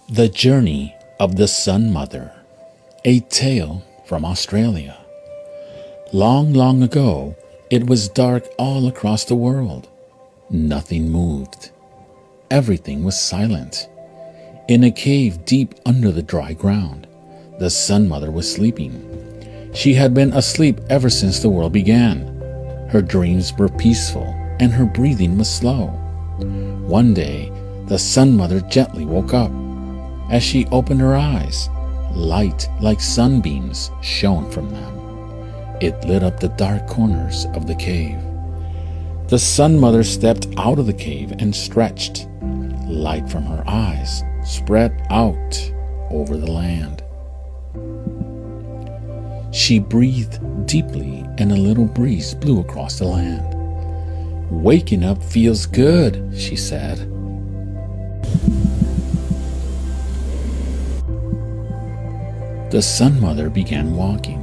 The Journey of the Sun Mother, a tale from Australia. Long, long ago, it was dark all across the world. Nothing moved. Everything was silent. In a cave deep under the dry ground, the Sun Mother was sleeping. She had been asleep ever since the world began. Her dreams were peaceful and her breathing was slow. One day, the Sun Mother gently woke up. As she opened her eyes, light like sunbeams shone from them. It lit up the dark corners of the cave. The Sun Mother stepped out of the cave and stretched. Light from her eyes spread out over the land. She breathed deeply and a little breeze blew across the land. "Waking up feels good," she said. The Sun Mother began walking.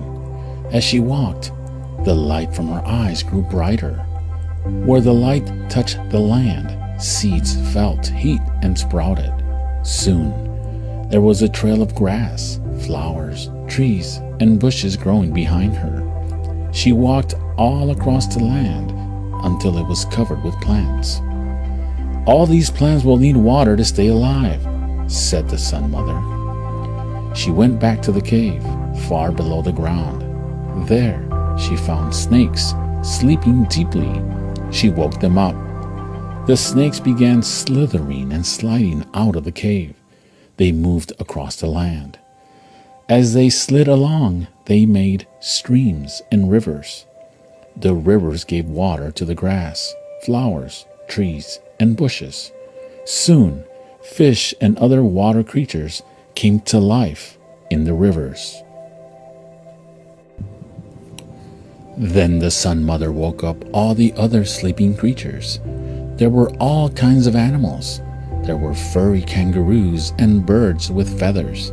As she walked, the light from her eyes grew brighter. Where the light touched the land, seeds felt heat and sprouted. Soon, there was a trail of grass, flowers, trees, and bushes growing behind her. She walked all across the land until it was covered with plants. "All these plants will need water to stay alive," said the Sun Mother. She went back to the cave, far below the ground. There, she found snakes sleeping deeply. She woke them up. The snakes began slithering and sliding out of the cave. They moved across the land. As they slid along, they made streams and rivers. The rivers gave water to the grass, flowers, trees, and bushes. Soon, fish and other water creatures came to life in the rivers. Then the Sun Mother woke up all the other sleeping creatures. There were all kinds of animals. There were furry kangaroos and birds with feathers.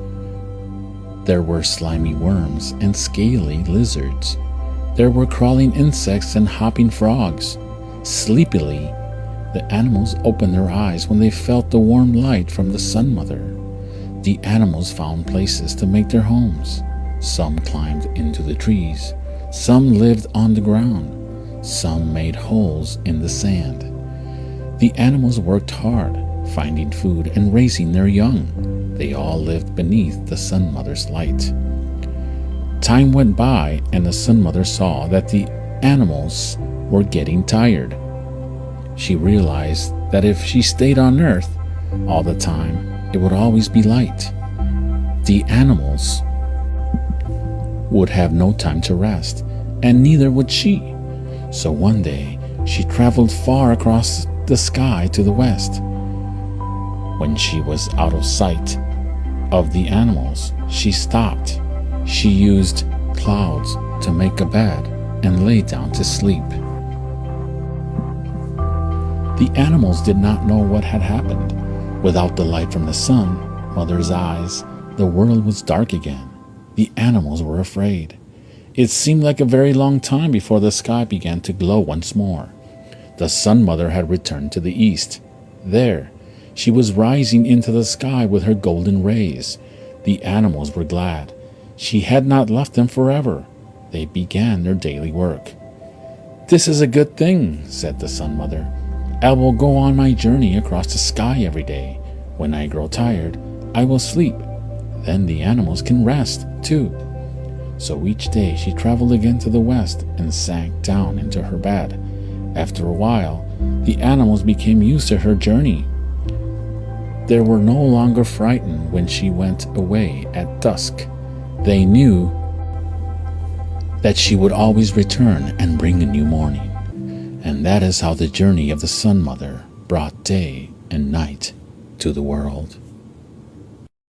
There were slimy worms and scaly lizards. There were crawling insects and hopping frogs. Sleepily, the animals opened their eyes when they felt the warm light from the Sun Mother. The animals found places to make their homes. Some climbed into the trees. Some lived on the ground. Some made holes in the sand. The animals worked hard, finding food and raising their young. They all lived beneath the Sun Mother's light. Time went by, and the Sun Mother saw that the animals were getting tired. She realized that if she stayed on Earth all the time, it would always be light. The animals would have no time to rest, and neither would she. So one day, she traveled far across the sky to the west. When she was out of sight of the animals, she stopped. She used clouds to make a bed and lay down to sleep. The animals did not know what had happened. Without the light from the Sun Mother's eyes, the world was dark again. The animals were afraid. It seemed like a very long time before the sky began to glow once more. The Sun Mother had returned to the east. There, she was rising into the sky with her golden rays. The animals were glad. She had not left them forever. They began their daily work. "This is a good thing," said the Sun Mother. "I will go on my journey across the sky every day. When I grow tired, I will sleep. Then the animals can rest, too." So each day she traveled again to the west and sank down into her bed. After a while, the animals became used to her journey. They were no longer frightened when she went away at dusk. They knew that she would always return and bring a new morning. And that is how the journey of the Sun Mother brought day and night to the world.